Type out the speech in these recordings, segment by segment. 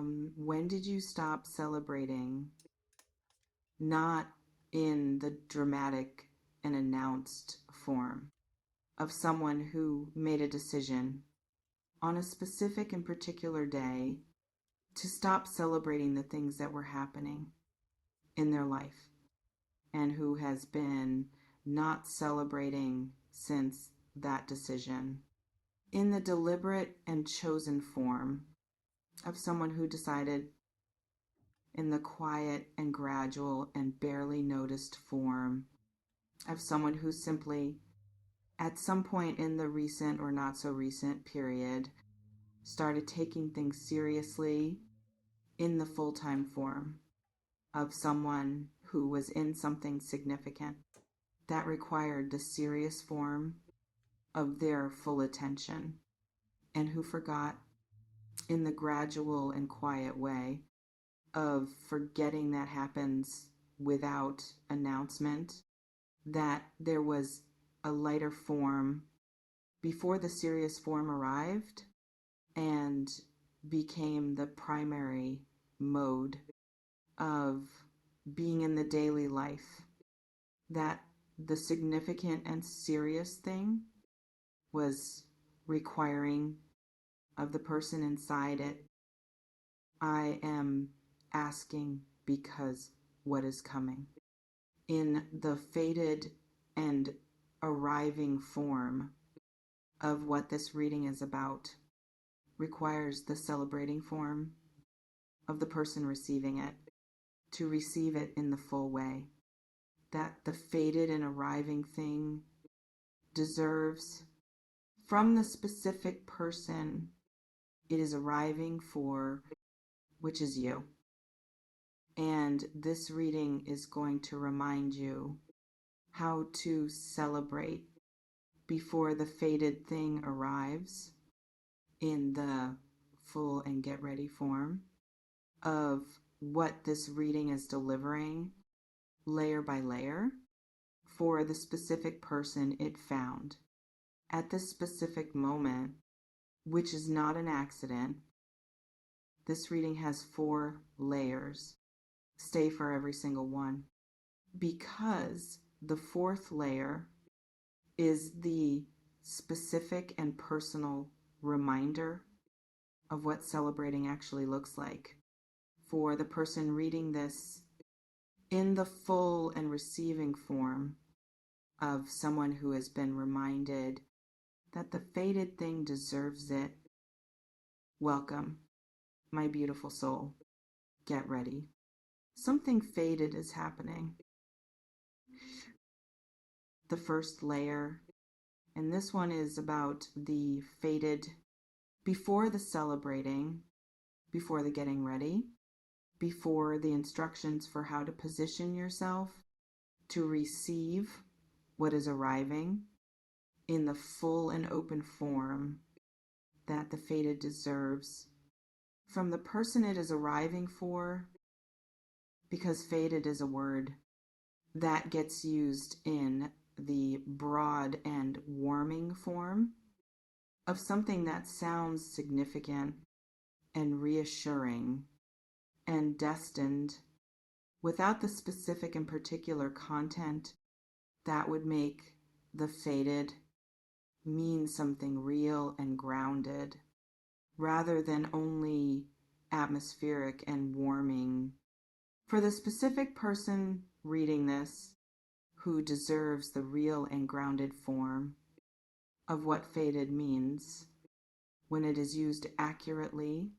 When did you stop celebrating, not in the dramatic and announced form of someone who made a decision on a specific and particular day to stop celebrating the things that were happening in their life, and who has been not celebrating since that decision, in the deliberate and chosen form of someone who decided, in the quiet and gradual and barely noticed form of someone who simply, at some point in the recent or not so recent period, started taking things seriously in the full-time form of someone who was in something significant that required the serious form of their full attention, and who forgot, in the gradual and quiet way of forgetting that happens without announcement, that there was a lighter form before the serious form arrived and became the primary mode of being in the daily life, that the significant and serious thing was requiring of the person inside it. I am asking because what is coming, in the fated and arriving form of what this reading is about, requires the celebrating form of the person receiving it to receive it in the full way. That the fated and arriving thing deserves, from the specific person it is arriving for, which is you. And this reading is going to remind you how to celebrate before the fated thing arrives in the full and get ready form of what this reading is delivering, layer by layer, for the specific person it found at this specific moment, which is not an accident. This reading has 4 layers. Stay for every single one, because the 4th layer is the specific and personal reminder of what celebrating actually looks like for the person reading this in the full and receiving form of someone who has been reminded that the fated thing deserves it. Welcome, my beautiful soul. Get ready. Something fated is happening. The first layer, and this one is about the fated before the celebrating, before the getting ready, before the instructions for how to position yourself to receive what is arriving in the full and open form that the fated deserves from the person it is arriving for, because fated is a word that gets used in the broad and warming form of something that sounds significant and reassuring and destined, without the specific and particular content that would make the fated mean something real and grounded, rather than only atmospheric and warming. For the specific person reading this, who deserves the real and grounded form of what fated means when it is used accurately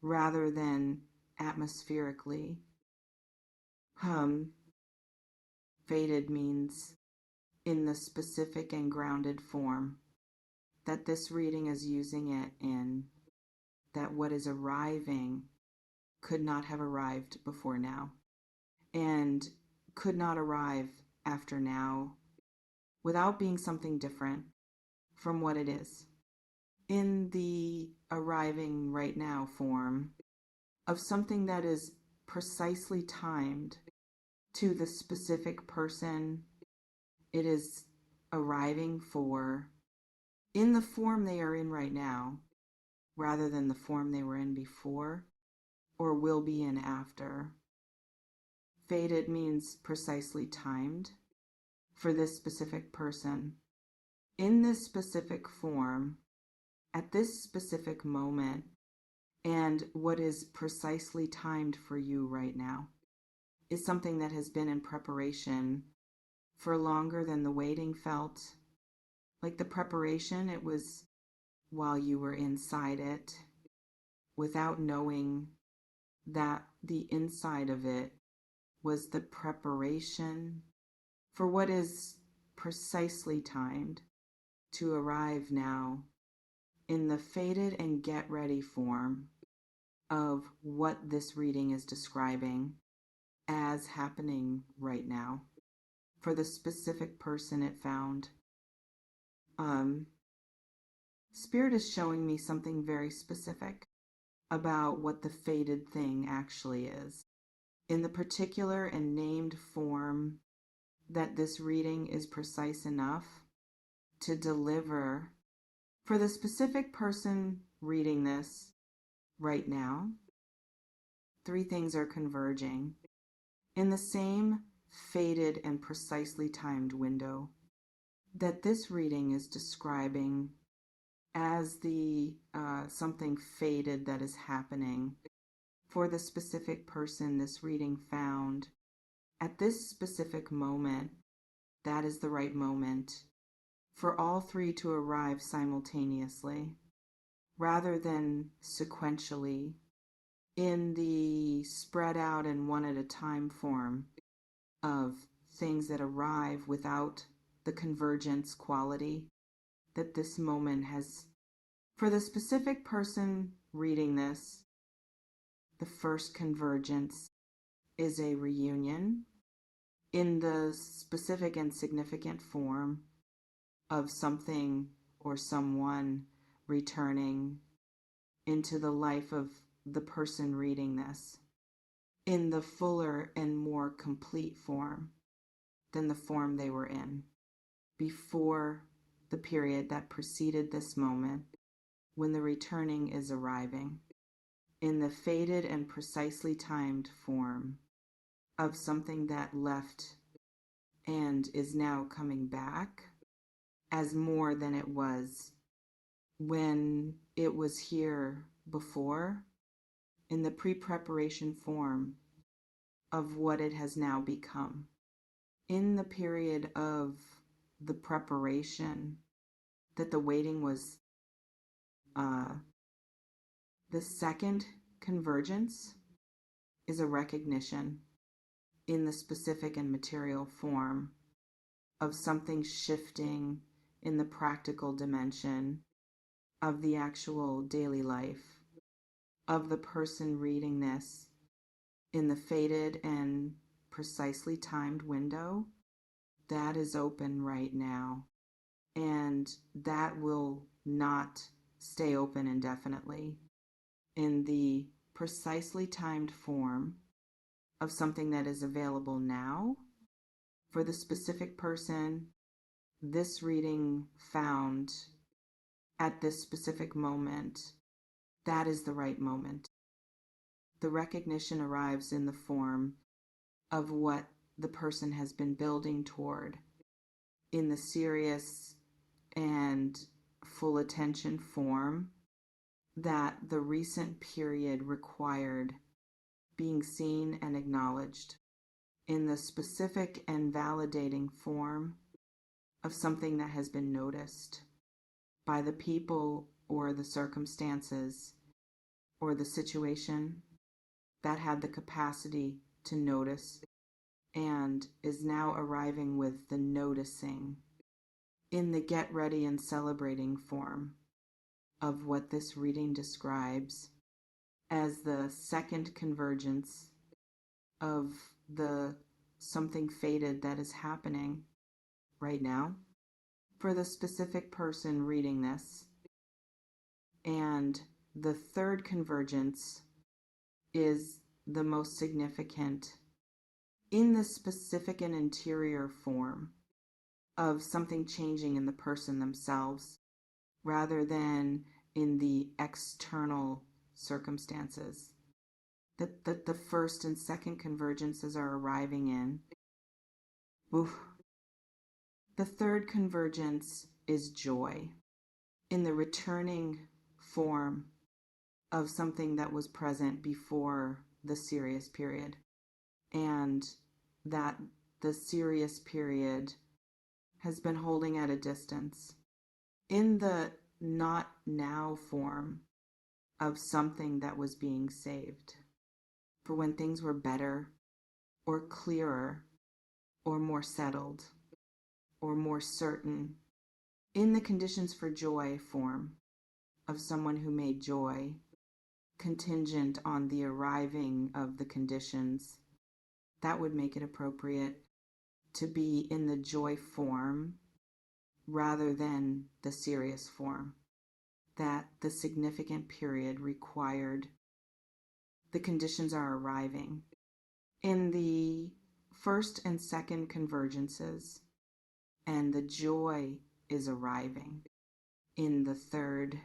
rather than atmospherically. Fated means in the specific and grounded form that this reading is using it in, that what is arriving could not have arrived before now, and could not arrive after now, without being something different from what it is. In the arriving right now form of something that is precisely timed to the specific person it is arriving for, in the form they are in right now, rather than the form they were in before, or will be in after. Fated means precisely timed for this specific person, in this specific form, at this specific moment, and what is precisely timed for you right now is something that has been in preparation for longer than the waiting felt. Like the preparation, it was while you were inside it, without knowing that the inside of it was the preparation for what is precisely timed to arrive now in the fated and get ready form of what this reading is describing as happening right now for the specific person it found. Spirit is showing me something very specific about what the fated thing actually is. In the particular and named form that this reading is precise enough to deliver for the specific person reading this right now, three things are converging in the same fated and precisely timed window that this reading is describing as the something fated that is happening for the specific person this reading found at this specific moment. That is the right moment for all three to arrive simultaneously rather than sequentially in the spread out and one at a time form of things that arrive without the convergence quality that this moment has. For the specific person reading this, the first convergence is a reunion in the specific and significant form of something or someone returning into the life of the person reading this in the fuller and more complete form than the form they were in before the period that preceded this moment when the returning is arriving in the fated and precisely timed form of something that left and is now coming back as more than it was when it was here before in the pre-preparation form of what it has now become. In the period of the preparation that the waiting was, the second convergence is a recognition in the specific and material form of something shifting in the practical dimension of the actual daily life of the person reading this in the fated and precisely timed window that is open right now, and that will not stay open indefinitely in the precisely timed form of something that is available now for the specific person this reading found at this specific moment. That is the right moment. The recognition arrives in the form of what the person has been building toward in the serious and full attention form that the recent period required being seen and acknowledged in the specific and validating form of something that has been noticed by the people or the circumstances or the situation that had the capacity to notice and is now arriving with the noticing in the get ready and celebrating form of what this reading describes as the second convergence of the something fated that is happening right now for the specific person reading this. And the third convergence is the most significant in the specific and interior form of something changing in the person themselves rather than in the external circumstances that the first and second convergences are arriving in. Oof. The third convergence is joy in the returning form of something that was present before the Sirius period, and that the Sirius period has been holding at a distance. In the not now form of something that was being saved, for when things were better or clearer or more settled or more certain, in the conditions for joy form of someone who made joy contingent on the arriving of the conditions, that would make it appropriate to be in the joy form rather than the serious form, that the significant period required. The conditions are arriving. In the first and second convergences, and the joy is arriving. In the third,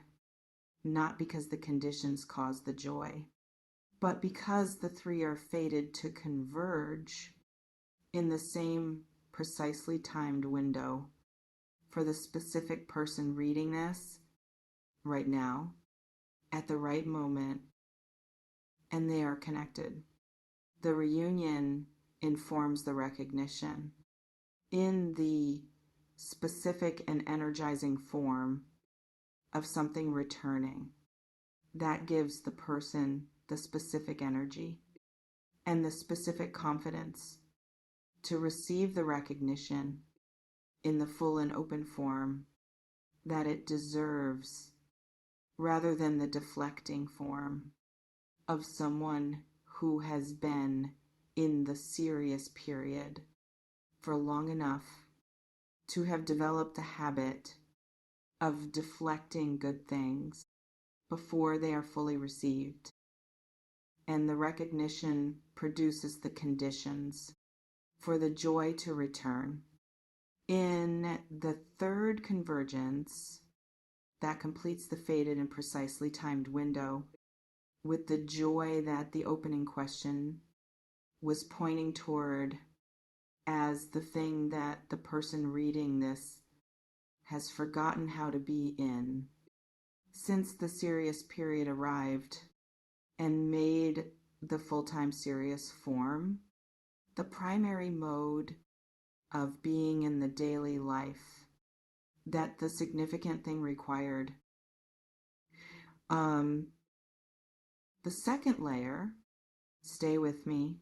not because the conditions cause the joy, but because the three are fated to converge in the same precisely timed window for the specific person reading this right now at the right moment, and they are connected. The reunion informs the recognition in the specific and energizing form of something returning. That gives the person the specific energy and the specific confidence to receive the recognition in the full and open form that it deserves, rather than the deflecting form of someone who has been in the serious period for long enough to have developed the habit of deflecting good things before they are fully received. And the recognition produces the conditions for the joy to return. In the third convergence, that completes the fated and precisely timed window with the joy that the opening question was pointing toward as the thing that the person reading this has forgotten how to be in since the serious period arrived and made the full-time serious form the primary mode of being in the daily life that the significant thing required. The second layer, stay with me,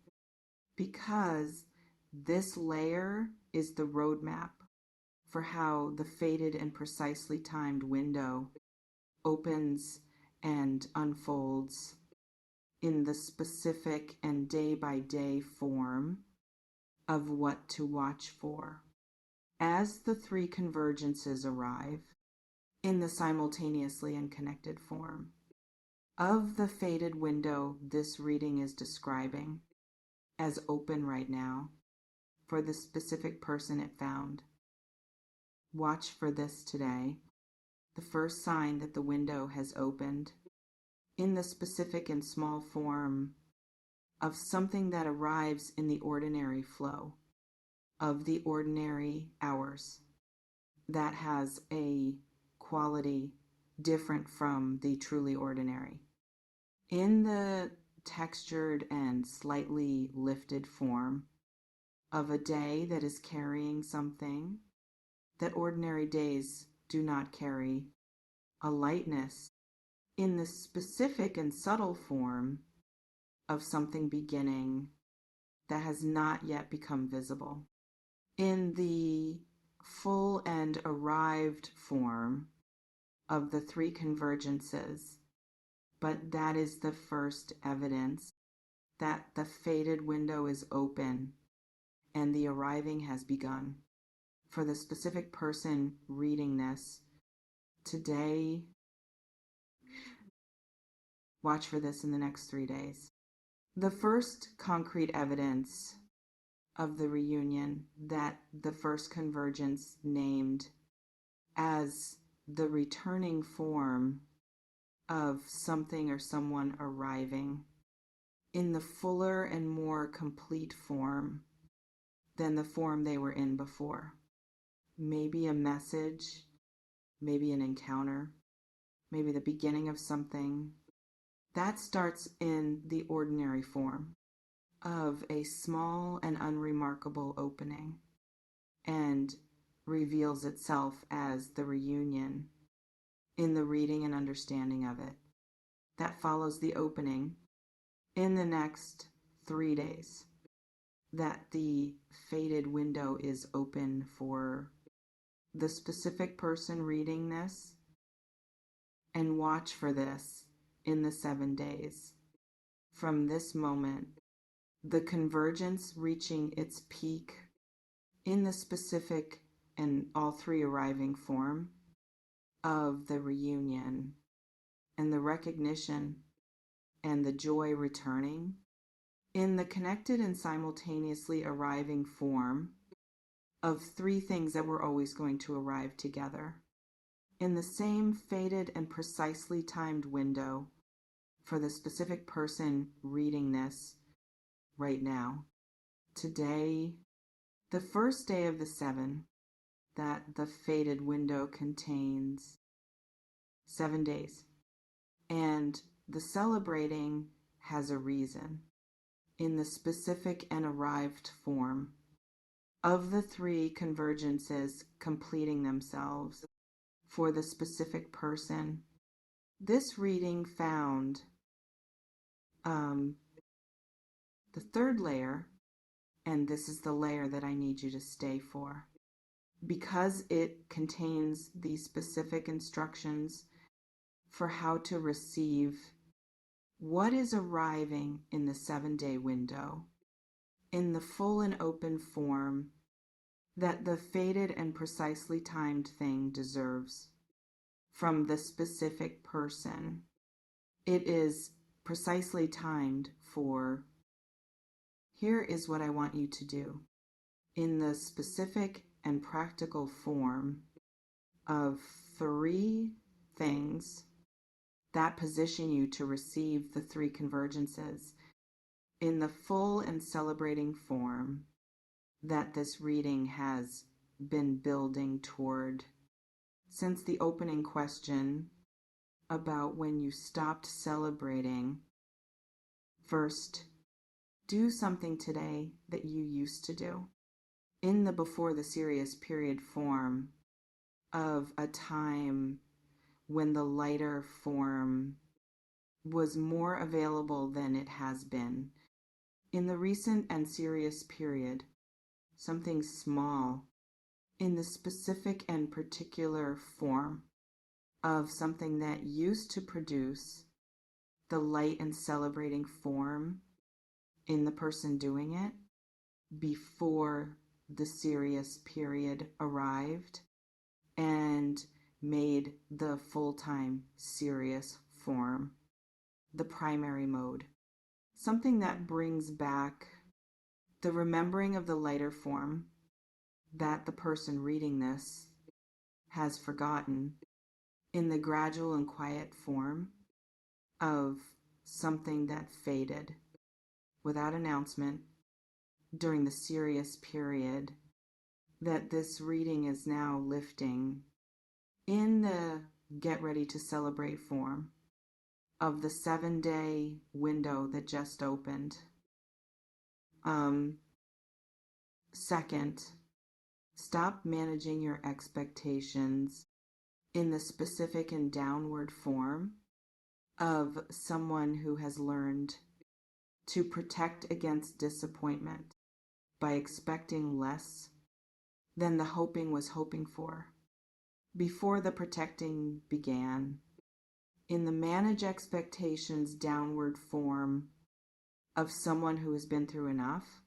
because this layer is the roadmap for how the fated and precisely timed window opens and unfolds in the specific and day-by-day form of what to watch for. As the three convergences arrive in the simultaneously and connected form of the fated window this reading is describing as open right now for the specific person it found. Watch for this today, the first sign that the window has opened in the specific and small form of something that arrives in the ordinary flow of the ordinary hours that has a quality different from the truly ordinary. In the textured and slightly lifted form of a day that is carrying something that ordinary days do not carry, a lightness in the specific and subtle form of something beginning that has not yet become visible. In the full and arrived form of the three convergences, but that is the first evidence that the fated window is open and the arriving has begun. For the specific person reading this today, watch for this in the next 3 days. The first concrete evidence of the reunion that the first convergence named as the returning form of something or someone arriving in the fuller and more complete form than the form they were in before. Maybe a message, maybe an encounter, maybe the beginning of something. That starts in the ordinary form of a small and unremarkable opening and reveals itself as the reunion in the reading and understanding of it. That follows the opening in the next 3 days, that the fated window is open for the specific person reading this, and watch for this in the 7 days. From this moment, the convergence reaching its peak in the specific and all three arriving form of the reunion, and the recognition and the joy returning in the connected and simultaneously arriving form of three things that were always going to arrive together in the same fated and precisely timed window for the specific person reading this right now. Today, the first day of the 7, that the fated window contains 7 days. And the celebrating has a reason in the specific and arrived form of the three convergences completing themselves for the specific person. This reading found the third layer, and this is the layer that I need you to stay for, because it contains the specific instructions for how to receive what is arriving in the 7-day window in the full and open form that the fated and precisely timed thing deserves from the specific person. It is precisely timed for, here is what I want you to do in the specific and practical form of 3 things that position you to receive the 3 convergences in the full and celebrating form that this reading has been building toward since the opening question about when you stopped celebrating. First, do something today that you used to do in the before the serious period form of a time when the lighter form was more available than it has been. In the recent and serious period, something small in the specific and particular form of something that used to produce the light and celebrating form in the person doing it before the serious period arrived and made the full-time serious form the primary mode. Something that brings back the remembering of the lighter form that the person reading this has forgotten in the gradual and quiet form of something that faded without announcement during the serious period that this reading is now lifting in the get ready to celebrate form of the 7-day window that just opened. Second, stop managing your expectations in the specific and downward form of someone who has learned to protect against disappointment by expecting less than the hoping was hoping for before the protecting began. In the manage expectations downward form of someone who has been through enough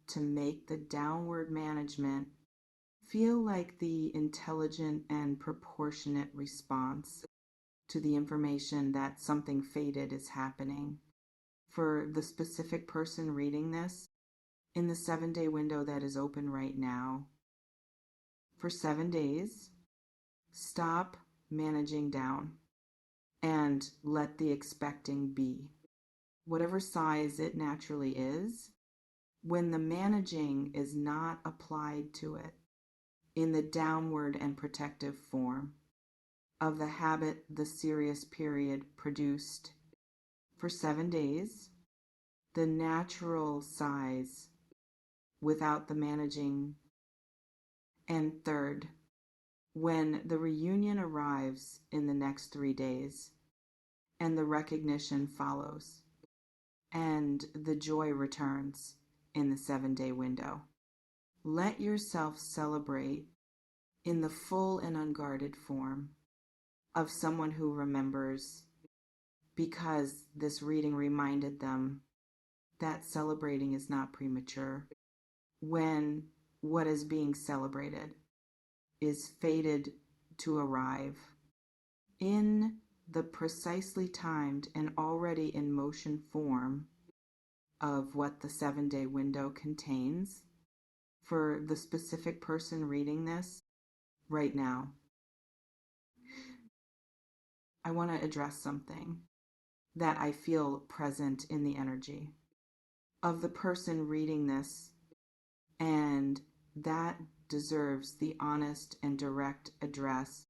to make the downward management feel like the intelligent and proportionate response to the information that something faded is happening for the specific person reading this in the 7-day window that is open right now. For 7 days, stop managing down and let the expecting be. whatever size it naturally is, when the managing is not applied to it in the downward and protective form of the habit the serious period produced for 7 days, the natural size without the managing, and third, when the reunion arrives in the next 3 days and the recognition follows and the joy returns in the 7-day window. Let yourself celebrate in the full and unguarded form of someone who remembers, because this reading reminded them that celebrating is not premature when what is being celebrated is fated to arrive in the precisely timed and already in motion form of what the 7-day window contains for the specific person reading this right now. I want to address something that I feel present in the energy of the person reading this, and that deserves the honest and direct address.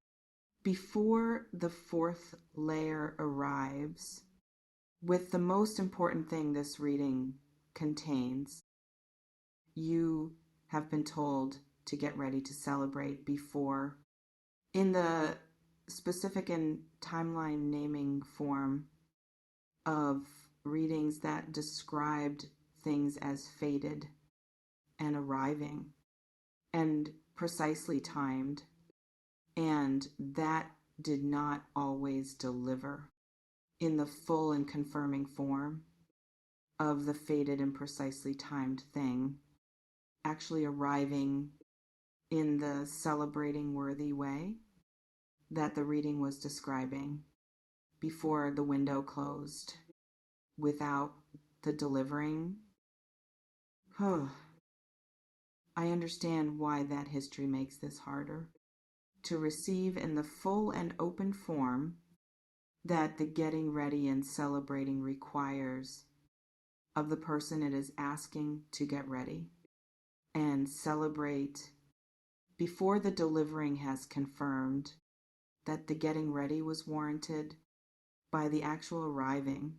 Before the fourth layer arrives, with the most important thing this reading contains, you have been told to get ready to celebrate before, in the specific and timeline naming form of readings that described things as fated and arriving and precisely timed, and that did not always deliver in the full and confirming form of the fated and precisely timed thing actually arriving in the celebrating worthy way that the reading was describing before the window closed without the delivering. I understand why that history makes this harder to receive in the full and open form that the getting ready and celebrating requires of the person it is asking to get ready and celebrate before the delivering has confirmed that the getting ready was warranted by the actual arriving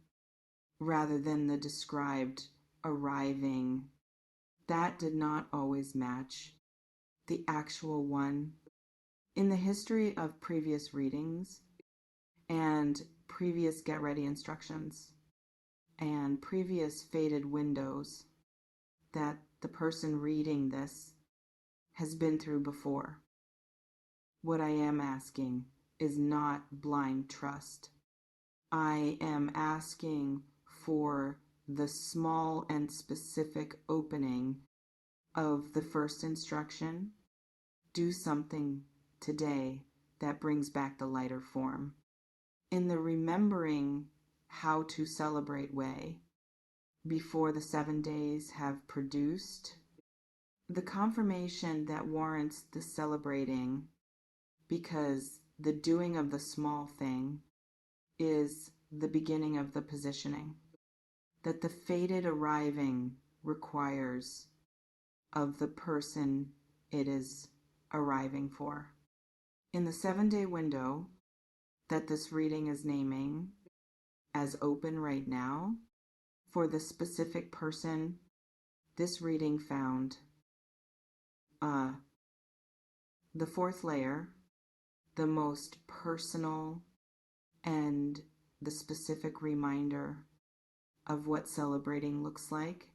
rather than the described arriving. That did not always match the actual one. In the history of previous readings and previous get ready instructions and previous fated windows that the person reading this has been through before, what I am asking is not blind trust. I am asking for the small and specific opening of the first instruction. Do something today that brings back the lighter form. In the remembering how to celebrate way, before the 7 days have produced the confirmation that warrants the celebrating, because the doing of the small thing is the beginning of the positioning that the fated arriving requires of the person it is arriving for. In the 7-day window that this reading is naming as open right now, for the specific person this reading found the fourth layer, the most personal and the specific reminder of what celebrating looks like.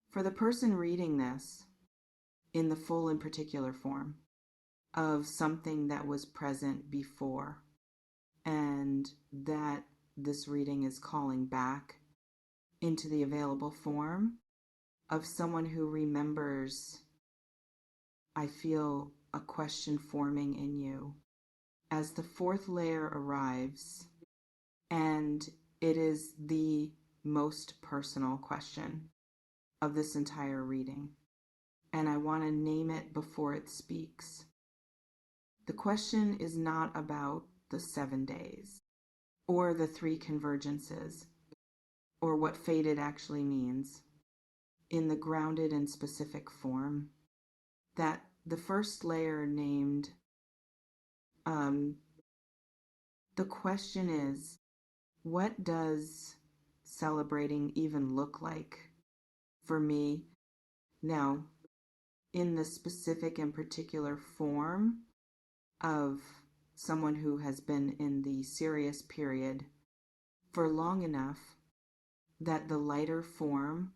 For the person reading this in the full and particular form of something that was present before and that this reading is calling back into the available form of someone who remembers, I feel a question forming in you as the fourth layer arrives, and it is the most personal question of this entire reading, and I want to name it before it speaks. The question is not about the 7 days or the 3 convergences or what faded actually means in the grounded and specific form. That the first layer named, um, the question is, what does celebrating even look like for me now in the specific and particular form of someone who has been in the serious period for long enough that the lighter form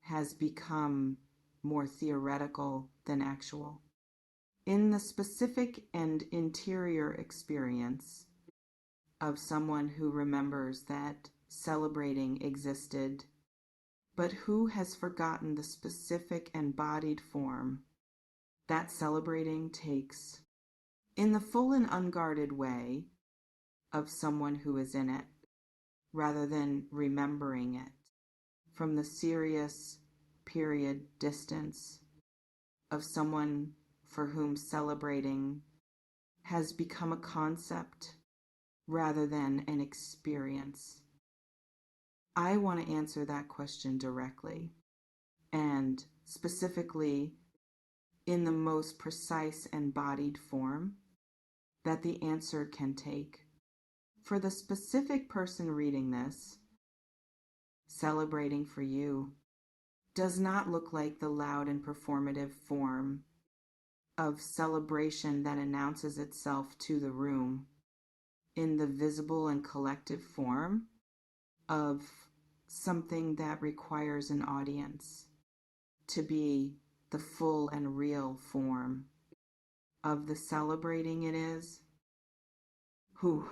has become more theoretical than actual. In the specific and interior experience of someone who remembers that celebrating existed, but who has forgotten the specific embodied form that celebrating takes, in the full and unguarded way of someone who is in it, rather than remembering it from the serious period distance of someone for whom celebrating has become a concept rather than an experience. I want to answer that question directly and specifically in the most precise embodied form that the answer can take. For the specific person reading this, celebrating for you does not look like the loud and performative form of celebration that announces itself to the room in the visible and collective form of something that requires an audience to be the full and real form of the celebrating it is. Whew.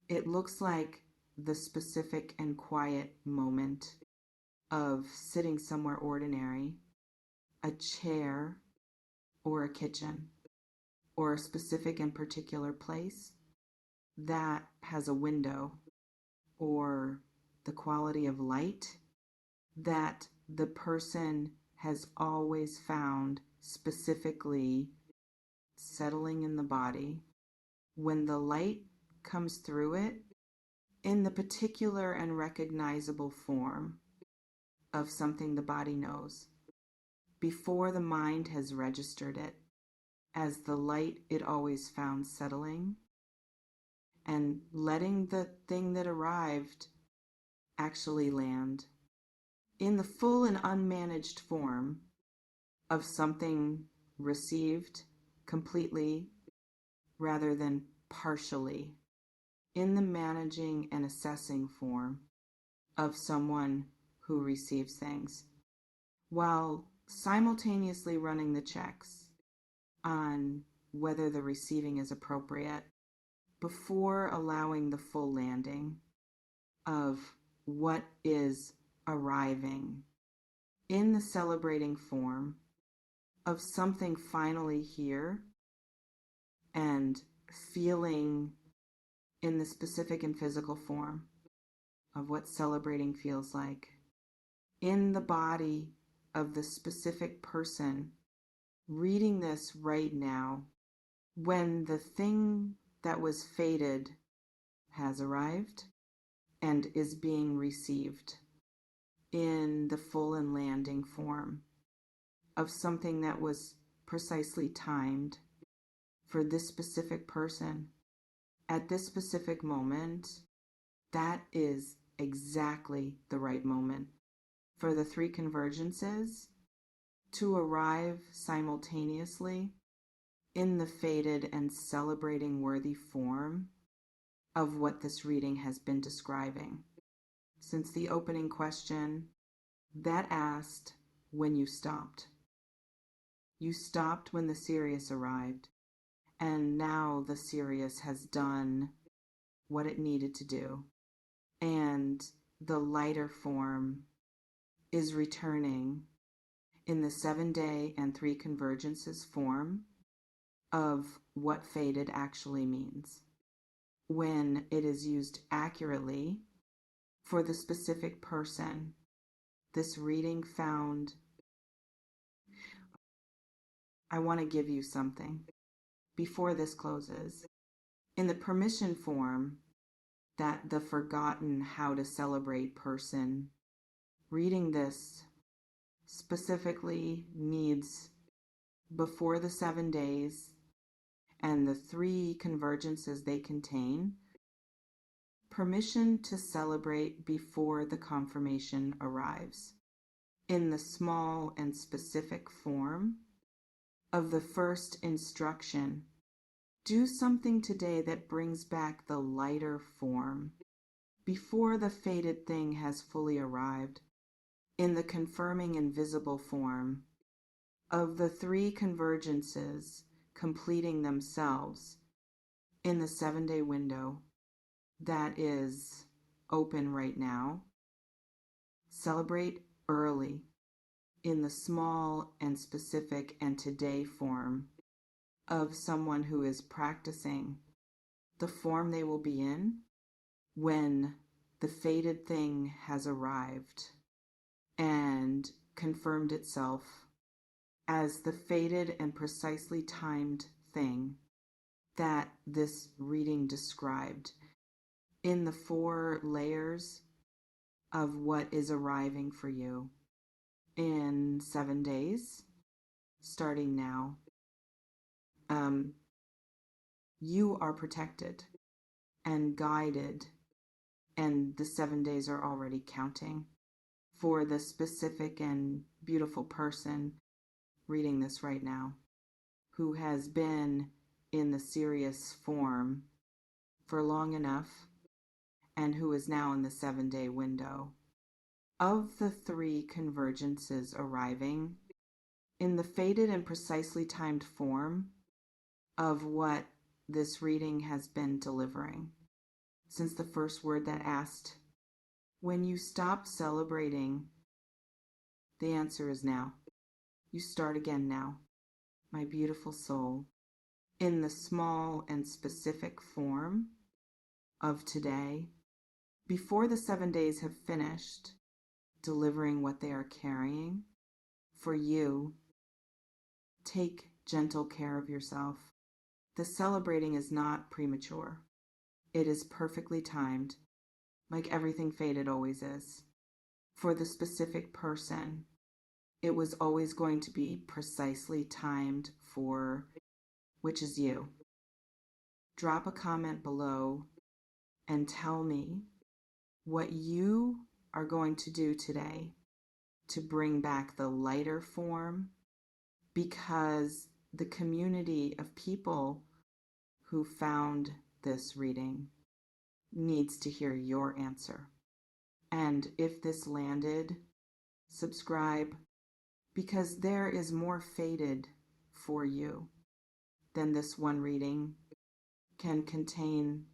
It looks like the specific and quiet moment of sitting somewhere ordinary, a chair or a kitchen, or a specific and particular place that has a window or the quality of light that the person has always found specifically settling in the body. When the light comes through it in the particular and recognizable form of something the body knows, before the mind has registered it as the light it always found settling, and letting the thing that arrived actually land in the full and unmanaged form of something received completely rather than partially, in the managing and assessing form of someone who receives things, while simultaneously running the checks on whether the receiving is appropriate before allowing the full landing of what is arriving in the celebrating form of something finally here and feeling in the specific and physical form of what celebrating feels like in the body of the specific person reading this right now, when the thing that was fated has arrived and is being received in the full and landing form of something that was precisely timed for this specific person at this specific moment. That is exactly the right moment for the three convergences to arrive simultaneously in the fated and celebrating worthy form of what this reading has been describing. Since the opening question that asked when you stopped. You stopped when the serious arrived, and now the serious has done what it needed to do, and the lighter form is returning in the 7-day and 3 convergences form of what fated actually means when it is used accurately for the specific person. This reading found, I want to give you something before this closes. In the permission form that the forgotten how to celebrate person reading this specifically needs, before the 7 days and the 3 convergences they contain, permission to celebrate before the confirmation arrives, in the small and specific form of the first instruction. Do something today that brings back the lighter form before the fated thing has fully arrived, in the confirming invisible form of the 3 convergences completing themselves in the 7-day window that is open right now. Celebrate early in the small and specific and today form of someone who is practicing the form they will be in when the fated thing has arrived and confirmed itself as the fated and precisely timed thing that this reading described, in the 4 layers of what is arriving for you in 7 days, starting now. You are protected and guided, and the 7 days are already counting for the specific and beautiful person reading this right now, who has been in the serious form for long enough and who is now in the 7-day window. Of the 3 convergences arriving in the fated and precisely timed form of what this reading has been delivering, since the first word that asked, when you stop celebrating, the answer is now. You start again now, my beautiful soul, in the small and specific form of today, before the 7 days have finished delivering what they are carrying for you. Take gentle care of yourself. The celebrating is not premature. It is perfectly timed, like everything fated always is. For the specific person, it was always going to be precisely timed for, which is you. Drop a comment below and tell me what you are going to do today to bring back the lighter form, because the community of people who found this reading needs to hear your answer. And if this landed, subscribe, because there is more fated for you than this one reading can contain